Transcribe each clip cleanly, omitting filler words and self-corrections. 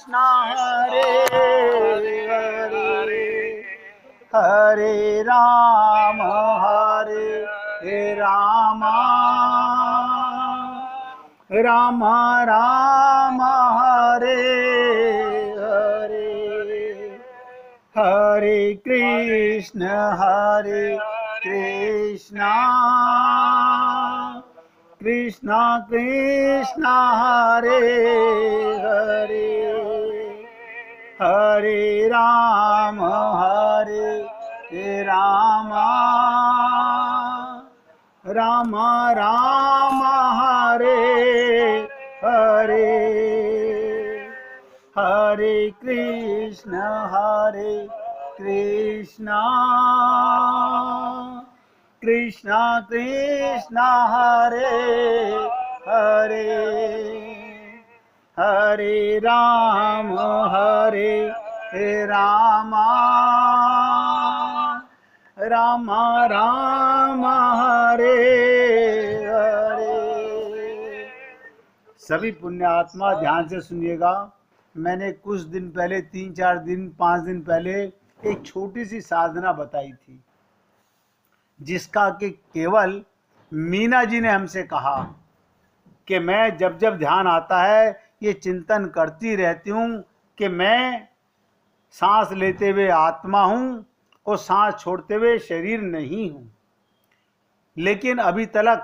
कृष्ण हरे हरे हरे राम राम राम हरे हरे हरे कृष्ण कृष्ण कृष्ण हरे हरे हरे राम राम राम हरे हरे हरे कृष्ण कृष्ण कृष्ण हरे हरे हरे राम राम राम हरे हरे। सभी पुण्यात्मा ध्यान से सुनिएगा। मैंने कुछ दिन पहले 3-4 दिन 5 दिन पहले एक छोटी सी साधना बताई थी, जिसका कि केवल मीना जी ने हमसे कहा कि मैं जब जब ध्यान आता है ये चिंतन करती रहती हूँ कि मैं सांस लेते हुए आत्मा हूँ और सांस छोड़ते हुए शरीर नहीं हूँ। लेकिन अभी तक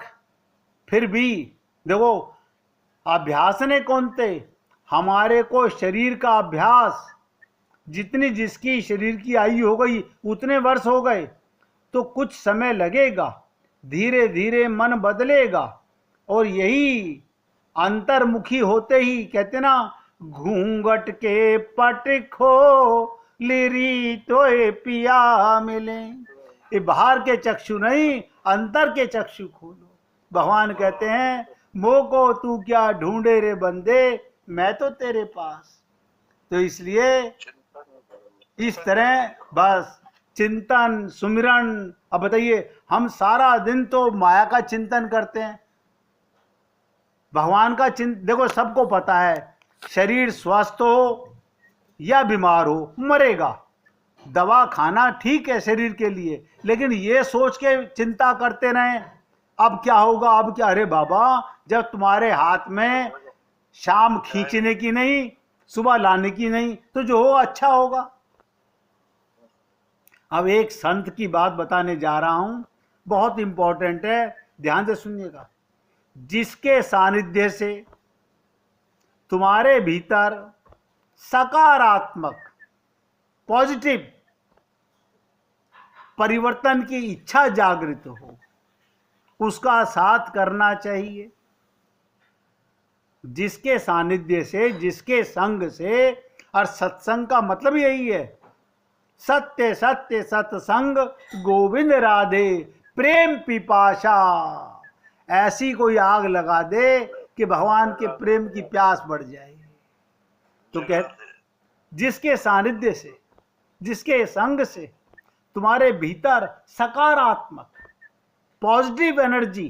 फिर भी देखो, अभ्यास ने कौन थे, हमारे को शरीर का अभ्यास, जितनी जिसकी शरीर की आयु हो गई उतने वर्ष हो गए, तो कुछ समय लगेगा, धीरे धीरे मन बदलेगा। और यही अंतर्मुखी होते ही कहते ना, घूंघट के पट खो लिरी तोए पिया मिले। ये बाहर के चक्षु नहीं, अंतर के चक्षु खोलो। भगवान कहते हैं, मोको तू क्या ढूंढे रे बंदे, मैं तो तेरे पास। तो इसलिए इस तरह बस चिंतन सुमिरन। अब बताइए, हम सारा दिन तो माया का चिंतन करते हैं, भगवान का चिंतन। देखो, सबको पता है शरीर स्वस्थ हो या बीमार हो मरेगा, दवा खाना ठीक है शरीर के लिए, लेकिन ये सोच के चिंता करते रहें अब क्या होगा, अब क्या। अरे बाबा, जब तुम्हारे हाथ में शाम खींचने की नहीं, सुबह लाने की नहीं, तो जो हो अच्छा होगा। अब एक संत की बात बताने जा रहा हूं, बहुत इंपॉर्टेंट है, ध्यान से सुनिएगा। जिसके सानिध्य से तुम्हारे भीतर सकारात्मक पॉजिटिव परिवर्तन की इच्छा जागृत हो, उसका साथ करना चाहिए। जिसके सानिध्य से, जिसके संग से, और सत्संग का मतलब यही है, सत्य सत्य सत्संग गोविंद राधे प्रेम पिपाशा। ऐसी कोई आग लगा दे कि भगवान के प्रेम की प्यास बढ़ जाए। तो कह, जिसके सानिध्य से, जिसके संग से तुम्हारे भीतर सकारात्मक पॉजिटिव एनर्जी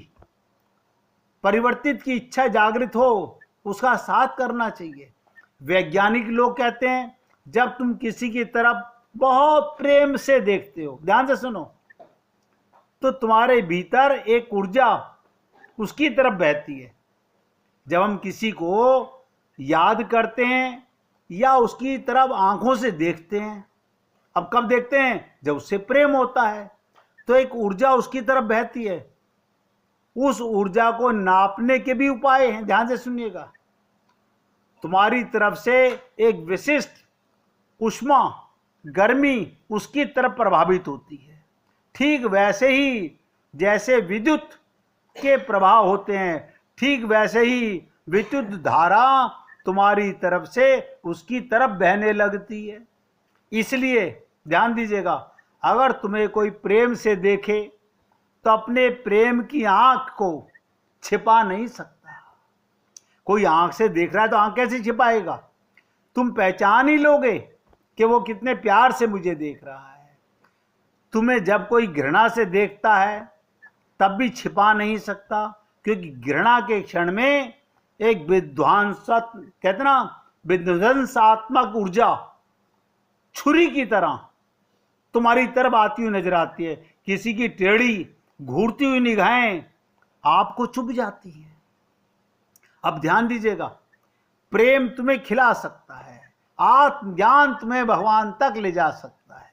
परिवर्तित की इच्छा जागृत हो, उसका साथ करना चाहिए। वैज्ञानिक लोग कहते हैं, जब तुम किसी की तरफ बहुत प्रेम से देखते हो, ध्यान से सुनो, तो तुम्हारे भीतर एक ऊर्जा उसकी तरफ बहती है। जब हम किसी को याद करते हैं या उसकी तरफ आंखों से देखते हैं, अब कब देखते हैं, जब उससे प्रेम होता है, तो एक ऊर्जा उसकी तरफ बहती है। उस ऊर्जा को नापने के भी उपाय हैं, ध्यान से सुनिएगा। तुम्हारी तरफ से एक विशिष्ट ऊष्मा, गर्मी उसकी तरफ प्रभावित होती है। ठीक वैसे ही जैसे विद्युत के प्रभाव होते हैं, ठीक वैसे ही विद्युत धारा तुम्हारी तरफ से उसकी तरफ बहने लगती है। इसलिए ध्यान दीजिएगा, अगर तुम्हें कोई प्रेम से देखे तो अपने प्रेम की आंख को छिपा नहीं सकता। कोई आंख से देख रहा है तो आंख कैसे छिपाएगा? तुम पहचान ही लोगे कि वो कितने प्यार से मुझे देख रहा है। तुम्हें जब कोई घृणा से देखता है तब भी छिपा नहीं सकता, क्योंकि घृणा के क्षण में एक विद्वान कहते ना, विध्वंसात्मक ऊर्जा छुरी की तरह तुम्हारी तरफ आती हुई नजर आती है। किसी की टेढ़ी घूरती हुई निगाहें आपको चुभ जाती है। अब ध्यान दीजिएगा, प्रेम तुम्हें खिला सकता है, आत्मज्ञान तुम्हें भगवान तक ले जा सकता है।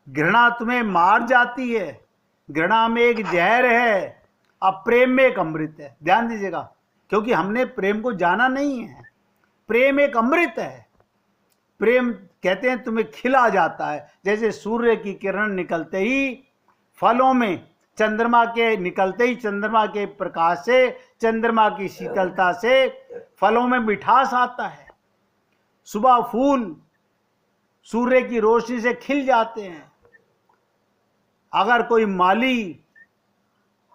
घृणा तुम्हें मार जाती है, घृणा में एक जहर है, अब प्रेम में एक अमृत है। ध्यान दीजिएगा, क्योंकि हमने प्रेम को जाना नहीं है। प्रेम एक अमृत है। प्रेम कहते हैं तुम्हें खिला जाता है, जैसे सूर्य की किरण निकलते ही फलों में, चंद्रमा के निकलते ही चंद्रमा के प्रकाश से, चंद्रमा की शीतलता से फलों में मिठास आता है। सुबह फूल सूर्य की रोशनी से खिल जाते हैं। अगर कोई माली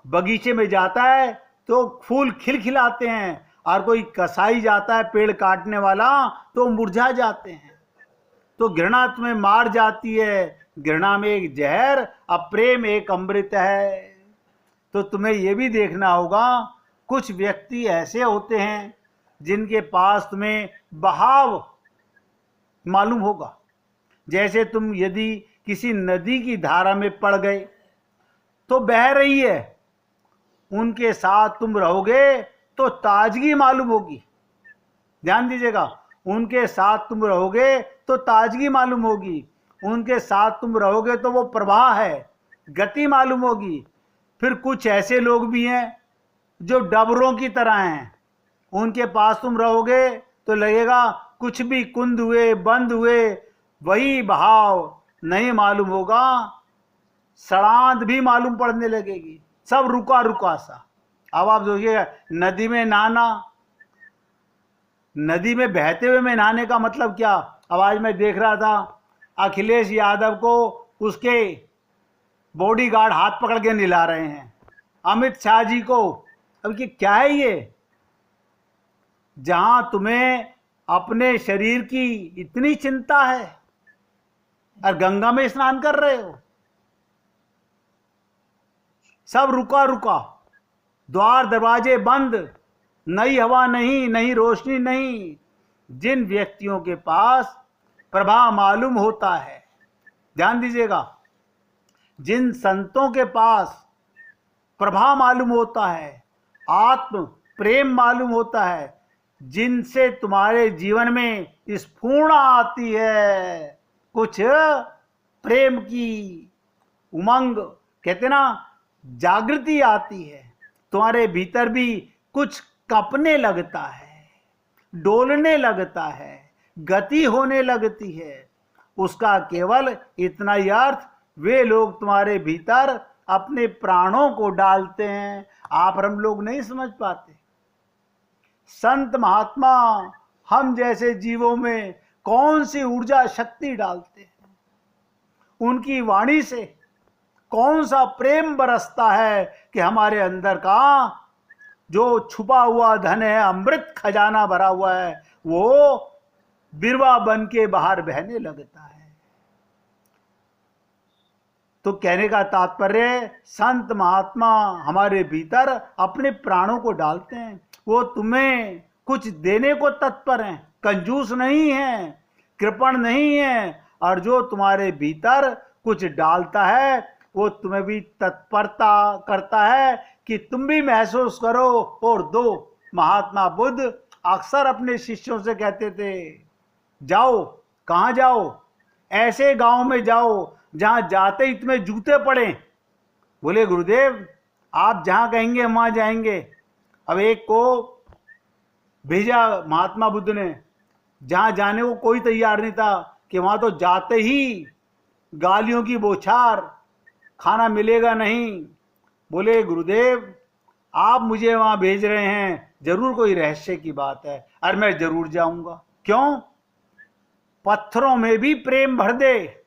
बगीचे में जाता है तो फूल खिलखिलाते हैं, और कोई कसाई जाता है पेड़ काटने वाला तो मुरझा जाते हैं। तो घृणा तुम्हें मार जाती है, घृणा में एक जहर, अब प्रेम एक अमृत है। तो तुम्हें यह भी देखना होगा, कुछ व्यक्ति ऐसे होते हैं जिनके पास तुम्हें बहाव मालूम होगा। जैसे तुम यदि किसी नदी की धारा में पड़ गए तो बह रही है, उनके साथ तुम रहोगे तो ताजगी मालूम होगी। ध्यान दीजिएगा, उनके साथ तुम रहोगे तो ताजगी मालूम होगी, उनके साथ तुम रहोगे तो वो प्रवाह है, गति मालूम होगी। फिर कुछ ऐसे लोग भी हैं जो डबरों की तरह हैं, उनके पास तुम रहोगे तो लगेगा कुछ भी कुंद हुए बंद हुए, वही बहाव नहीं मालूम होगा, सड़ांध भी मालूम पड़ने लगेगी, सब रुका रुका सा। अब आप देखिए, नदी में नहाना, नदी में बहते हुए में नहाने का मतलब क्या। अब आज मैं देख रहा था अखिलेश यादव को उसके बॉडीगार्ड हाथ पकड़ के निला रहे हैं, अमित शाह जी को। अब कि क्या है ये, जहां तुम्हें अपने शरीर की इतनी चिंता है और गंगा में स्नान कर रहे हो। सब रुका रुका, द्वार दरवाजे बंद, नई हवा नहीं, नई रोशनी नहीं। जिन व्यक्तियों के पास प्रभा मालूम होता है, ध्यान दीजिएगा, जिन संतों के पास प्रभा मालूम होता है, आत्म प्रेम मालूम होता है, जिनसे तुम्हारे जीवन में स्फूर्णा आती है, कुछ प्रेम की उमंग, कहते ना जागृति आती है, तुम्हारे भीतर भी कुछ कपने लगता है, डोलने लगता है, गति होने लगती है। उसका केवल इतना ही अर्थ, वे लोग तुम्हारे भीतर अपने प्राणों को डालते हैं, आप हम लोग नहीं समझ पाते। संत महात्मा हम जैसे जीवों में कौन सी ऊर्जा शक्ति डालते हैं, उनकी वाणी से कौन सा प्रेम बरसता है कि हमारे अंदर का जो छुपा हुआ धन है, अमृत खजाना भरा हुआ है, वो बिरवा बन के बाहर बहने लगता है। तो कहने का तात्पर्य, संत महात्मा हमारे भीतर अपने प्राणों को डालते हैं, वो तुम्हें कुछ देने को तत्पर हैं, कंजूस नहीं है, कृपण नहीं है, और जो तुम्हारे भीतर कुछ डालता है वो तुम्हें भी तत्परता करता है कि तुम भी महसूस करो और दो। महात्मा बुद्ध अक्सर अपने शिष्यों से कहते थे, जाओ, कहाँ जाओ, ऐसे गांव में जाओ जहां जाते ही तुम्हें जूते पड़े। बोले गुरुदेव आप जहां कहेंगे हम वहां जाएंगे। अब एक को भेजा महात्मा बुद्ध ने, जहां जाने को कोई तैयार नहीं था, कि वहां तो जाते ही गालियों की बौछार, खाना मिलेगा नहीं। बोले गुरुदेव आप मुझे वहां भेज रहे हैं, जरूर कोई रहस्य की बात है, और मैं जरूर जाऊंगा। क्यों? पत्थरों में भी प्रेम भर दे,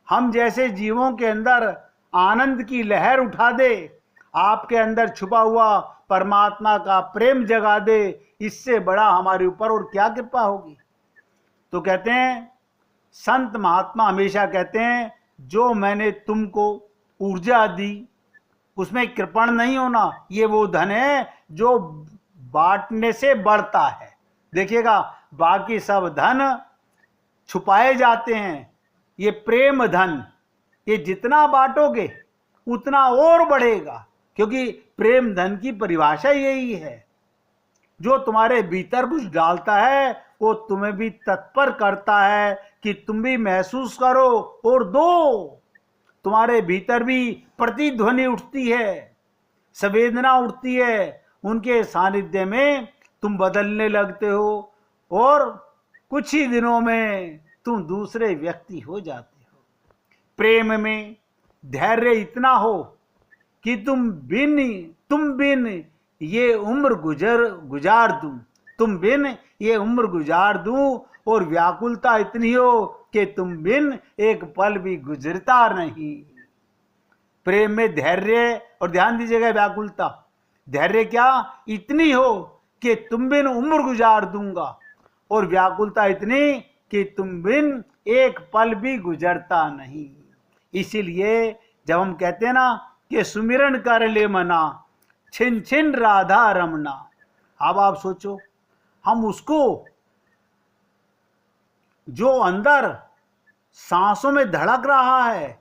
हम जैसे जीवों के अंदर आनंद की लहर उठा दे, आपके अंदर छुपा हुआ परमात्मा का प्रेम जगा दे, इससे बड़ा हमारे ऊपर और क्या कृपा होगी। तो कहते हैं संत महात्मा हमेशा कहते हैं, जो मैंने तुमको ऊर्जा दी उसमें कृपण नहीं होना, ये वो धन है जो बांटने से बढ़ता है। देखिएगा बाकी सब धन छुपाए जाते हैं। ये प्रेम धन, ये जितना बांटोगे उतना और बढ़ेगा, क्योंकि प्रेम धन की परिभाषा यही है। जो तुम्हारे भीतर कुछ डालता है वो तुम्हें भी तत्पर करता है कि तुम भी महसूस करो और दो। तुम्हारे भीतर भी प्रतिध्वनि उठती है, संवेदना उठती है, उनके सानिध्य में तुम बदलने लगते हो और कुछ ही दिनों में तुम दूसरे व्यक्ति हो जाते हो। प्रेम में धैर्य इतना हो कि तुम बिन ये उम्र गुजार दूं, तुम बिन ये उम्र गुजार दूं, और व्याकुलता इतनी हो कि तुम बिन एक पल भी गुजरता नहीं। प्रेम में धैर्य, और ध्यान दीजिएगा व्याकुलता, धैर्य क्या, इतनी हो कि तुम बिन उम्र गुजार दूंगा, और व्याकुलता इतनी कि तुम बिन एक पल भी गुजरता नहीं। इसीलिए जब हम कहते हैं ना कि सुमिरन कर ले मना, छिन छिन राधा रमना, अब आप सोचो, हम उसको जो अंदर सांसों में धड़क रहा है,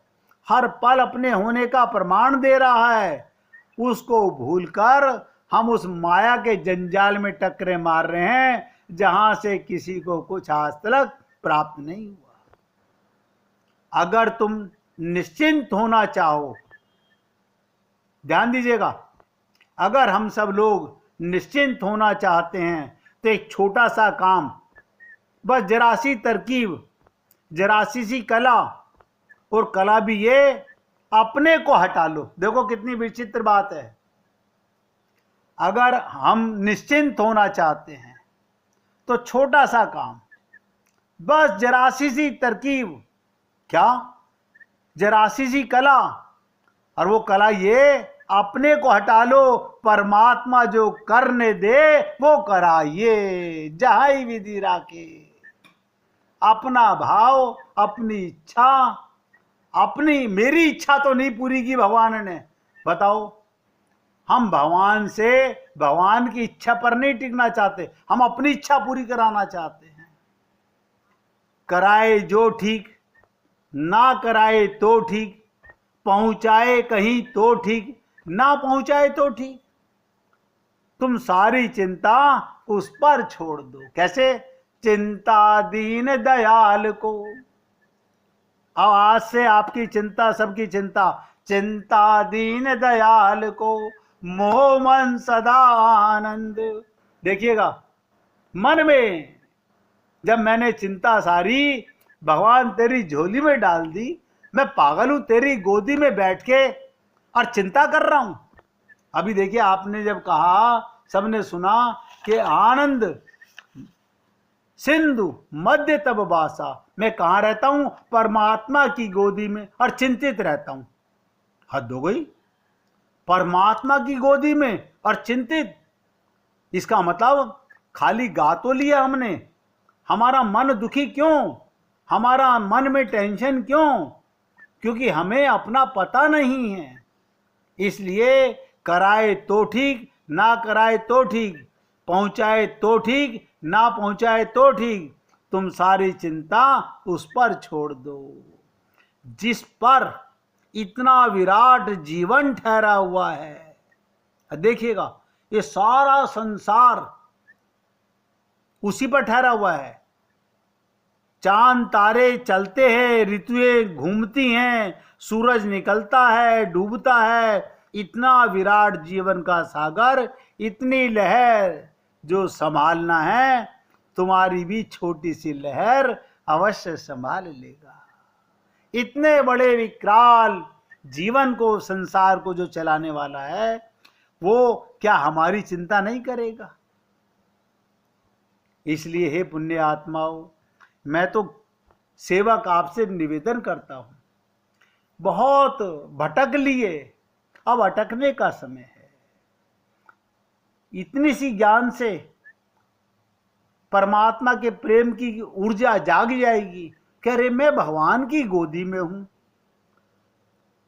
हर पल अपने होने का प्रमाण दे रहा है, उसको भूलकर हम उस माया के जंजाल में टक्करे मार रहे हैं जहां से किसी को कुछ आज तक प्राप्त नहीं हुआ। अगर तुम निश्चिंत होना चाहो, ध्यान दीजिएगा, अगर हम सब लोग निश्चिंत होना चाहते हैं तो एक छोटा सा काम, बस जरा सी तरकीब, जरा सी कला, और कला भी ये, अपने को हटा लो। देखो कितनी विचित्र बात है। अगर हम निश्चिंत होना चाहते हैं तो छोटा सा काम, बस जरा सी तरकीब, क्या, जरा सी कला, और वो कला ये, अपने को हटा लो, परमात्मा जो करने दे वो कराइए, जहां विधि राखे। अपना भाव, अपनी इच्छा, अपनी, मेरी इच्छा तो नहीं पूरी की भगवान ने, बताओ। हम भगवान से, भगवान की इच्छा पर नहीं टिकना चाहते, हम अपनी इच्छा पूरी कराना चाहते हैं। कराए जो ठीक, ना कराए तो ठीक, पहुंचाए कहीं तो ठीक, ना पहुंचाए तो ठीक। तुम सारी चिंता उस पर छोड़ दो। कैसे? चिंता दीन दयाल को। अब आज से आपकी चिंता, सबकी चिंता, चिंता दीन दयाल को, मोह मन सदा आनंद। देखिएगा, मन में जब मैंने चिंता सारी भगवान तेरी झोली में डाल दी, मैं पागल हूं तेरी गोदी में बैठ के और चिंता कर रहा हूं। अभी देखिए, आपने जब कहा, सबने सुना कि आनंद सिंधु मध्य तब बासा, मैं कहां रहता हूं? परमात्मा की गोदी में, और चिंतित रहता हूं। हद हो गई, परमात्मा की गोदी में और चिंतित। इसका मतलब खाली गा तो लिया हमने, हमारा मन दुखी क्यों, हमारा मन में टेंशन क्यों? क्योंकि हमें अपना पता नहीं है। इसलिए कराए तो ठीक, ना कराए तो ठीक, पहुंचाए तो ठीक, ना पहुंचाए तो ठीक, तुम सारी चिंता उस पर छोड़ दो जिस पर इतना विराट जीवन ठहरा हुआ है। देखिएगा, ये सारा संसार उसी पर ठहरा हुआ है। चांद तारे चलते हैं, ऋतुएं घूमती हैं, सूरज निकलता है, डूबता है। इतना विराट जीवन का सागर, इतनी लहर जो संभालना है, तुम्हारी भी छोटी सी लहर अवश्य संभाल लेगा। इतने बड़े विकराल जीवन को, संसार को जो चलाने वाला है, वो क्या हमारी चिंता नहीं करेगा? इसलिए हे पुण्य आत्माओं, मैं तो सेवक आपसे निवेदन करता हूं, बहुत भटक लिए, अब अटकने का समय है। इतनी सी ज्ञान से परमात्मा के प्रेम की ऊर्जा जाग जाएगी। कह रहे मैं भगवान की गोदी में हूं,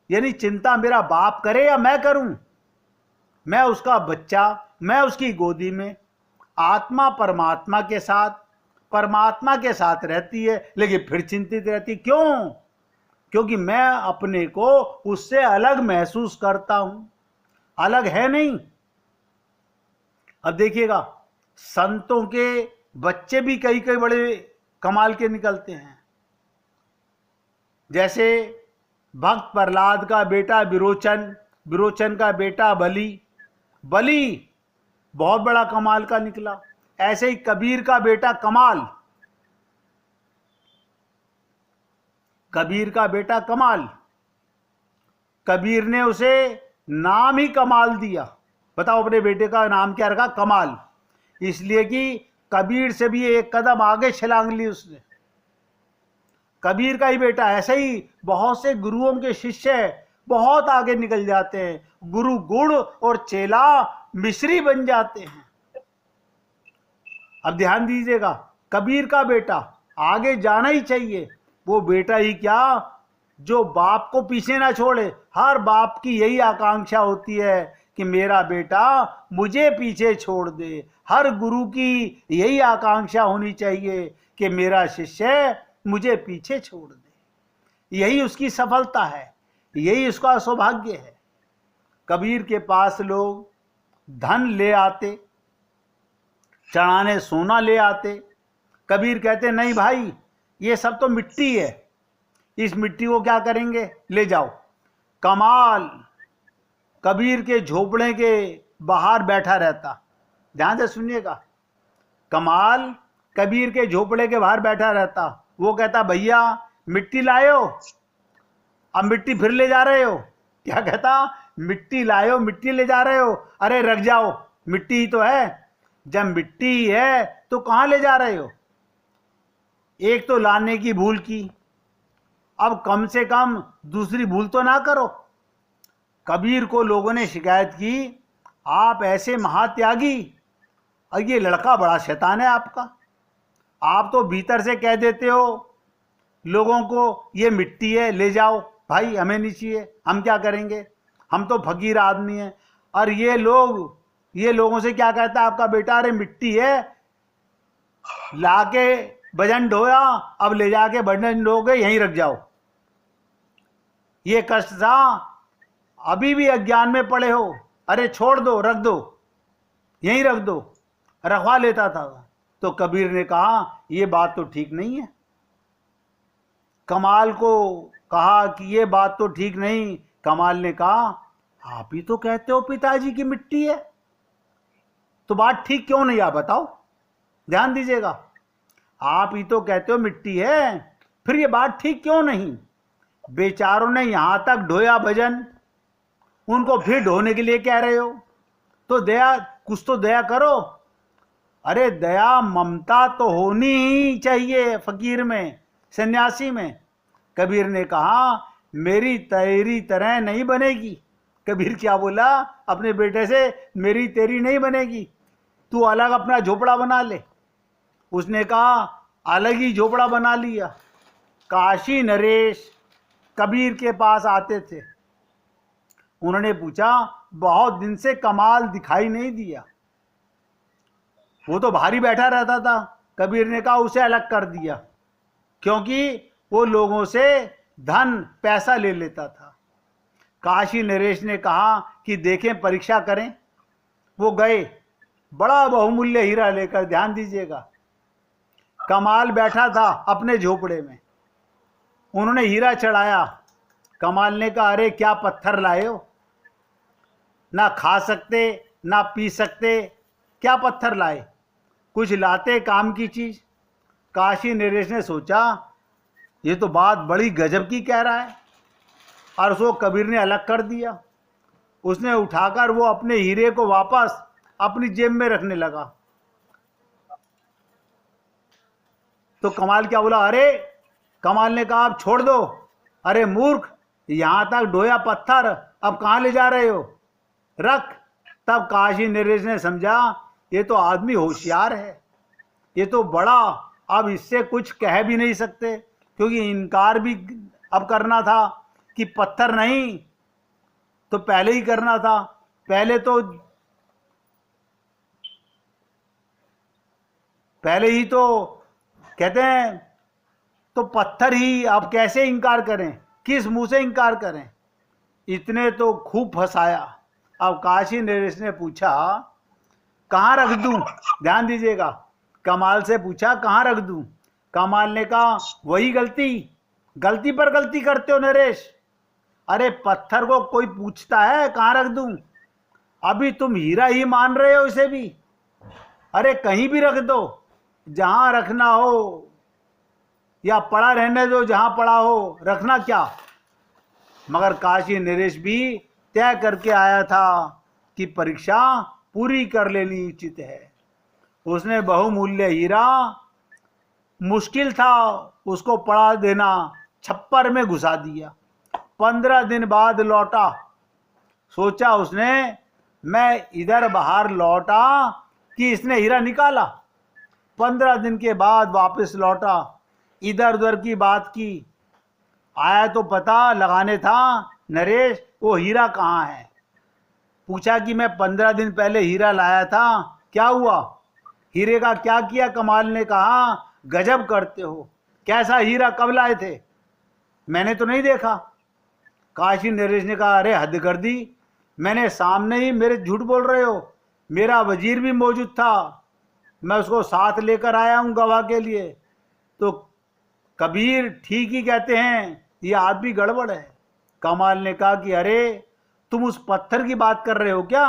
यानी चिंता मेरा बाप करे या मैं करूं, मैं उसका बच्चा, मैं उसकी गोदी में, आत्मा परमात्मा के साथ, परमात्मा के साथ रहती है, लेकिन फिर चिंतित रहती। क्यों? क्योंकि मैं अपने को उससे अलग महसूस करता हूं, अलग है नहीं। अब देखिएगा, संतों के बच्चे भी कई कई बड़े कमाल के निकलते हैं। जैसे भक्त प्रहलाद का बेटा विरोचन, विरोचन का बेटा बलि, बलि बहुत बड़ा कमाल का निकला। ऐसे ही कबीर का बेटा कमाल, कबीर का बेटा कमाल, कबीर ने उसे नाम ही कमाल दिया। बताओ अपने बेटे का नाम क्या रखा? कमाल। इसलिए कि कबीर से भी एक कदम आगे छलांग ली उसने। कबीर का ही बेटा। ऐसे ही बहुत से गुरुओं के शिष्य बहुत आगे निकल जाते हैं, गुरु गुड़ और चेला मिश्री बन जाते हैं। अब ध्यान दीजिएगा, कबीर का बेटा आगे जाना ही चाहिए। वो बेटा ही क्या, जो बाप को पीछे ना छोड़े। हर बाप की यही आकांक्षा होती है कि मेरा बेटा मुझे पीछे छोड़ दे। हर गुरु की यही आकांक्षा होनी चाहिए कि मेरा शिष्य मुझे पीछे छोड़ दे। यही उसकी सफलता है, यही उसका सौभाग्य है। कबीर के पास लोग धन ले आते, चढ़ाने सोना ले आते। कबीर कहते नहीं भाई, ये सब तो मिट्टी है, इस मिट्टी को क्या करेंगे, ले जाओ। कमाल कबीर के झोपड़े के बाहर बैठा रहता। ध्यान से सुनिएगा, कमाल कबीर के झोपड़े के बाहर बैठा रहता। वो कहता भैया मिट्टी लायो, अब मिट्टी फिर ले जा रहे हो। क्या कहता? मिट्टी लायो, मिट्टी ले जा रहे हो। अरे रख जाओ, मिट्टी ही तो है। जब मिट्टी है तो कहां ले जा रहे हो? एक तो लाने की भूल की, अब कम से कम दूसरी भूल तो ना करो। कबीर को लोगों ने शिकायत की, आप ऐसे महात्यागी, और ये लड़का बड़ा शैतान है आपका। आप तो भीतर से कह देते हो लोगों को ये मिट्टी है, ले जाओ भाई, हमें नहीं चाहिए, हम क्या करेंगे, हम तो फकीर आदमी हैं। और ये लोगों से क्या कहता है आपका बेटा, अरे मिट्टी है, लाके वजन ढोया, अब ले जाके वजन ढोगे यहीं रख जाओ। ये कष्ट था, अभी भी अज्ञान में पड़े हो, अरे छोड़ दो, रख दो, यहीं रख दो, रखवा लेता था। तो कबीर ने कहा ये बात तो ठीक नहीं है। कमाल को कहा कि ये बात तो ठीक नहीं। कमाल ने कहा आप ही तो कहते हो पिताजी की मिट्टी है, तो बात ठीक क्यों नहीं, आप बताओ। ध्यान दीजिएगा, आप ही तो कहते हो मिट्टी है, फिर ये बात ठीक क्यों नहीं। बेचारों ने यहां तक ढोया भजन, उनको फिर ढोने के लिए कह रहे हो, तो दया, कुछ तो दया करो। अरे दया ममता तो होनी ही चाहिए फकीर में, सन्यासी में। कबीर ने कहा मेरी तेरी तरह नहीं बनेगी। कबीर क्या बोला अपने बेटे से, मेरी तेरी नहीं बनेगी, तू अलग अपना झोपड़ा बना ले। उसने कहा अलग ही झोपड़ा बना लिया। काशी नरेश कबीर के पास आते थे, उन्होंने पूछा बहुत दिन से कमाल दिखाई नहीं दिया। वो तो भारी बैठा रहता था। कबीर ने कहा उसे अलग कर दिया, क्योंकि वो लोगों से धन पैसा ले लेता था। काशी नरेश ने कहा कि देखें, परीक्षा करें। वो गए बड़ा बहुमूल्य हीरा लेकर। ध्यान दीजिएगा, कमाल बैठा था अपने झोपड़े में, उन्होंने हीरा चढ़ाया। कमाल ने कहा अरे क्या पत्थर लाए हो, ना खा सकते ना पी सकते, क्या पत्थर लाए, कुछ लाते काम की चीज। काशी नरेश ने सोचा ये तो बात बड़ी गजब की कह रहा है, और उसको कबीर ने अलग कर दिया। उसने उठाकर वो अपने हीरे को वापस अपनी जेब में रखने लगा। तो कमाल क्या बोला, अरे कमाल ने कहा आप छोड़ दो, अरे मूर्ख, यहां तक ढोया पत्थर, अब कहां ले जा रहे हो, रख। तब काशी नरेश ने समझा ये तो आदमी होशियार है, ये तो बड़ा, अब इससे कुछ कह भी नहीं सकते, क्योंकि इनकार भी अब करना था कि पत्थर नहीं तो पहले ही करना था। पहले ही तो कहते हैं तो पत्थर ही, अब कैसे इनकार करें, किस मुंह से इनकार करें। इतने तो खूब फंसाया। अब काशी नरेश ने पूछा कहाँ रख दूं, ध्यान दीजिएगा, कमाल से पूछा कहाँ रख दूं। कमाल ने कहा वही गलती, गलती पर गलती करते हो नरेश। अरे पत्थर को कोई पूछता है कहाँ रख दूं, अभी तुम हीरा ही मान रहे हो इसे भी। अरे कहीं भी रख दो, जहां रखना हो, या पड़ा रहने दो जहां पड़ा हो, रखना क्या। मगर काशी नरेश भी तय करके आया था कि परीक्षा पूरी कर लेनी उचित है। उसने बहुमूल्य हीरा, मुश्किल था उसको पड़ा देना, छप्पर में घुसा दिया। 15 दिन बाद लौटा। सोचा उसने मैं इधर बाहर लौटा कि इसने हीरा निकाला। 15 दिन के बाद वापस लौटा, इधर उधर की बात की। आया तो पता लगाने था नरेश वो हीरा कहाँ है। पूछा कि मैं 15 दिन पहले हीरा लाया था, क्या हुआ, हीरे का क्या किया। कमाल ने कहा गजब करते हो, कैसा हीरा, कब लाए थे, मैंने तो नहीं देखा। काशी नरेश ने कहा अरे हद कर दी, मैंने सामने ही, मेरे झूठ बोल रहे हो, मेरा वजीर भी मौजूद था, मैं उसको साथ लेकर आया हूं गवाह के लिए। तो कबीर ठीक ही कहते हैं, ये आप भी गड़बड़ है। कमाल ने कहा कि अरे तुम उस पत्थर की बात कर रहे हो क्या,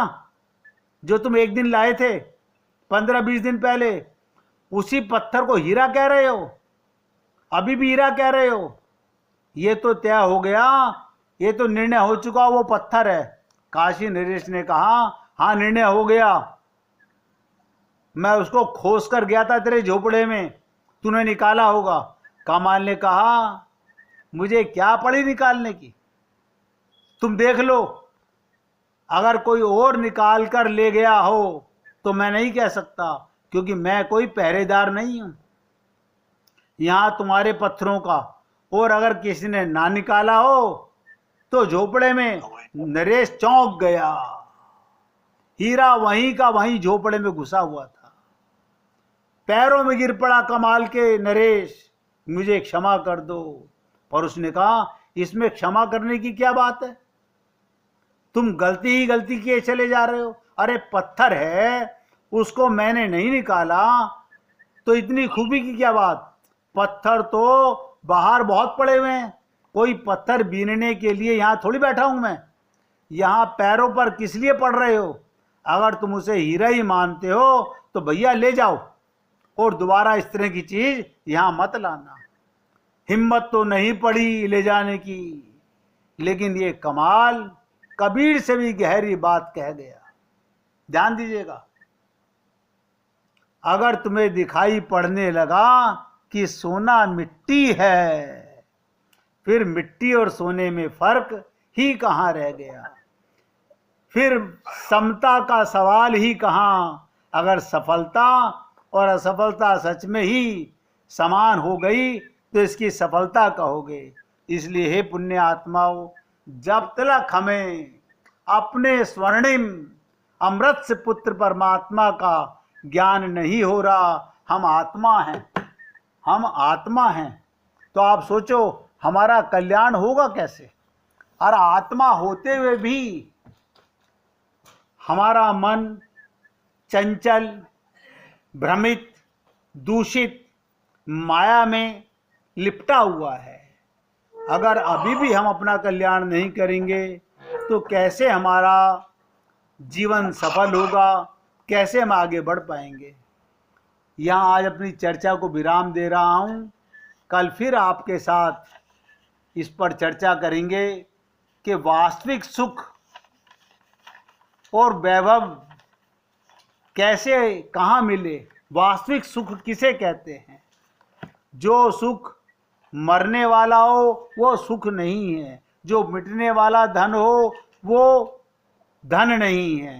जो तुम एक दिन लाए थे 15-20 दिन पहले, उसी पत्थर को हीरा कह रहे हो, अभी भी हीरा कह रहे हो। ये तो तय हो गया, ये तो निर्णय हो चुका, वो पत्थर है। काशी नरेश ने कहा हाँ निर्णय हो गया, मैं उसको खोस कर गया था तेरे झोपड़े में, तूने निकाला होगा। कमाल ने कहा मुझे क्या पड़ी निकालने की, तुम देख लो, अगर कोई और निकाल कर ले गया हो तो मैं नहीं कह सकता, क्योंकि मैं कोई पहरेदार नहीं हूं यहां तुम्हारे पत्थरों का। और अगर किसी ने ना निकाला हो तो झोपड़े में नरेश चौंक गया, हीरा वहीं का वहीं झोपड़े में घुसा हुआ था। पैरों में गिर पड़ा कमाल के नरेश, मुझे क्षमा कर दो। पर उसने कहा इसमें क्षमा करने की क्या बात है, तुम गलती ही गलती किए चले जा रहे हो। अरे पत्थर है, उसको मैंने नहीं निकाला तो इतनी खूबी की क्या बात। पत्थर तो बाहर बहुत पड़े हुए हैं, कोई पत्थर बीनने के लिए यहाँ थोड़ी बैठा हूं मैं, यहाँ पैरों पर किस लिए पड़ रहे हो। अगर तुम उसे हीरा ही मानते हो तो भैया ले जाओ, और दोबारा इस तरह की चीज यहां मत लाना। हिम्मत तो नहीं पड़ी ले जाने की, लेकिन ये कमाल कबीर से भी गहरी बात कह गया। ध्यान दीजिएगा, अगर तुम्हें दिखाई पड़ने लगा कि सोना मिट्टी है, फिर मिट्टी और सोने में फर्क ही कहां रह गया, फिर समता का सवाल ही कहां। अगर सफलता और असफलता सच में ही समान हो गई तो इसकी सफलता कहोगे। इसलिए हे पुण्य आत्माओं, जब तक हमें अपने स्वर्णिम अमृत से पुत्र परमात्मा का ज्ञान नहीं हो रहा, हम आत्मा हैं, हम आत्मा हैं, तो आप सोचो हमारा कल्याण होगा कैसे। और आत्मा होते हुए भी हमारा मन चंचल, भ्रमित, दूषित, माया में लिपटा हुआ है। अगर अभी भी हम अपना कल्याण नहीं करेंगे तो कैसे हमारा जीवन सफल होगा, कैसे हम आगे बढ़ पाएंगे। यहाँ आज अपनी चर्चा को विराम दे रहा हूँ, कल फिर आपके साथ इस पर चर्चा करेंगे कि वास्तविक सुख और वैभव कैसे, कहाँ मिले, वास्तविक सुख किसे कहते हैं। जो सुख मरने वाला हो वो सुख नहीं है, जो मिटने वाला धन हो वो धन नहीं है।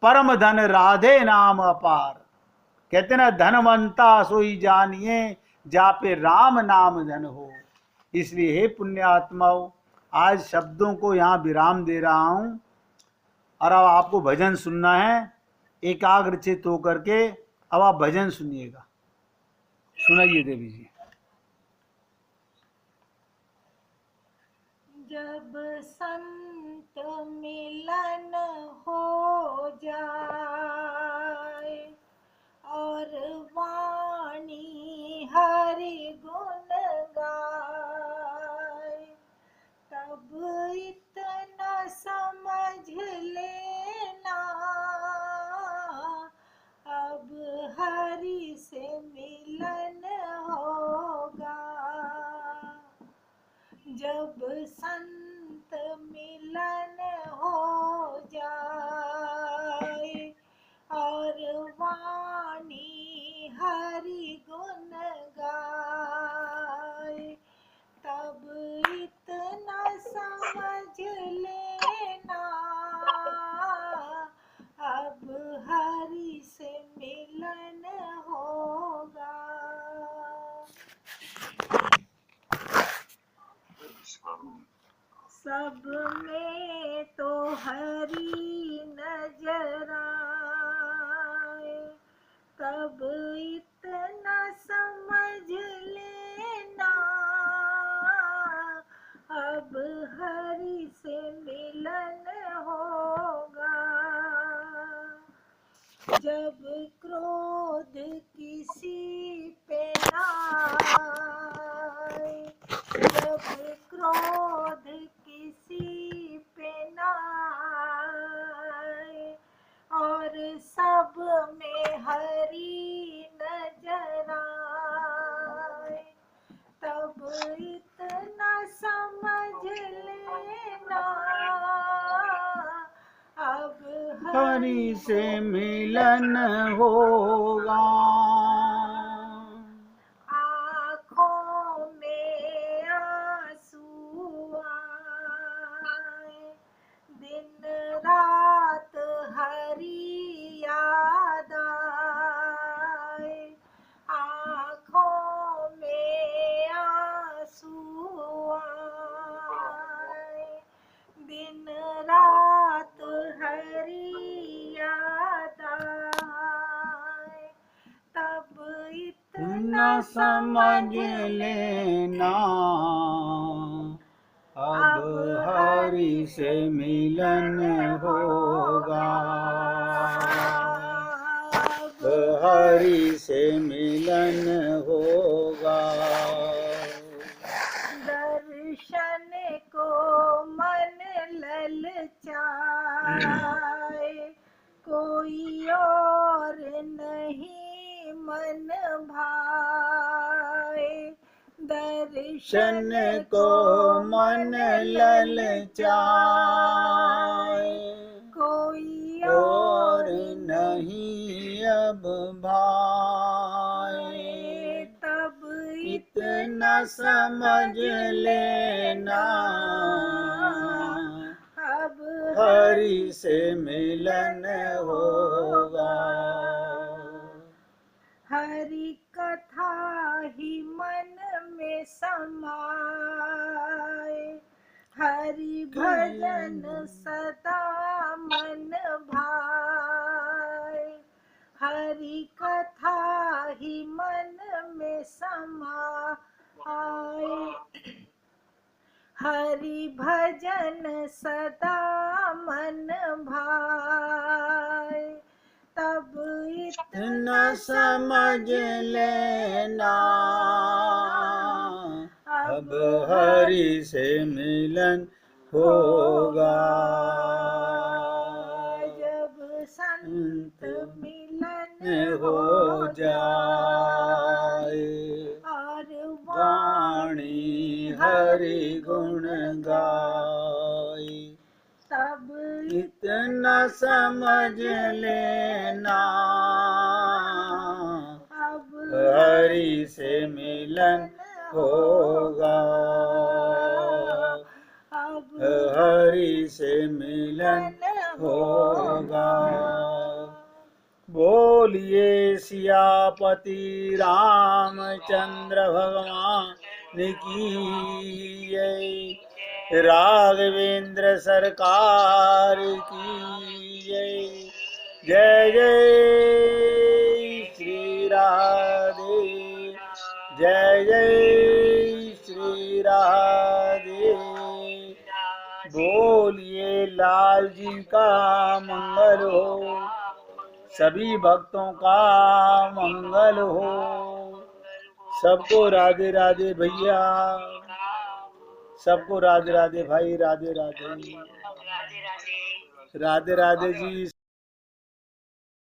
परम धन राधे नाम अपार, कहते ना धनवंता सोई जानिए, जापे राम नाम धन हो। इसलिए हे पुण्य आत्माओं, आज शब्दों को यहाँ विराम दे रहा हूँ, और अब आपको भजन सुनना है। एकाग्रचित होकर के अब आप भजन सुनिएगा। सुनाइए देवी जी। जब संत मिलन हो जाए और वाणी हरि गुण गाए, तब इतना समझ लेना अब हरि से मिलन होगा। जब संत मिलन हो जाए और वाणी हरि गुण गाए, तब इतना समझ लेना अब हरि से मिलन होगा। सब में तो हरि नजर आए, तब इतना समझ लेना अब हरि से मिलन होगा। जब क्रोध किसी पे ना आए, जब क्रोध किसी पे ना आए और सब में हरि नजर आए, तब इतना समझ लेना अब हरि से मिलन होगा। आँखों में आंसू आए, दिन रात हरि याद आए, आँखों में आंसू आए, दिन रात हरि याद आए, तब इतना समझ लेना अब हरि से मिलन होगा। अब हरि से मिलन होगा। दर्शन को मन ललचाए, कोई और नहीं मन भाए, दर्शन को मन ललचाए, कोई और नहीं अब भाए, तब इतना समझ लेना अब हरि से मिलन होगा। हरि कथा ही मन में समाए, हरि भजन सदा मन भाए, हरि कथा ही मन में समाए, हरि भजन सदा मन भाए, तब इतना समझ लेना अब हरि से मिलन होगा। जब संत मिलन हो जाए और वाणी हरि गुण गाए, तब इतना समझ लेना अब हरि से मिलन होगा। अब हरि से मिलन होगा। बोलिए सियापति रामचंद्र भगवान की जय, राघवेंद्र सरकार की जय। जय जय श्री राधे जय जय श्री राधे। बोलिए लाल जी का मंगल हो, सभी भक्तों का मंगल हो। सबको राधे राधे भैया, सबको राधे राधे भाई, राधे राधे, राधे राधे जी।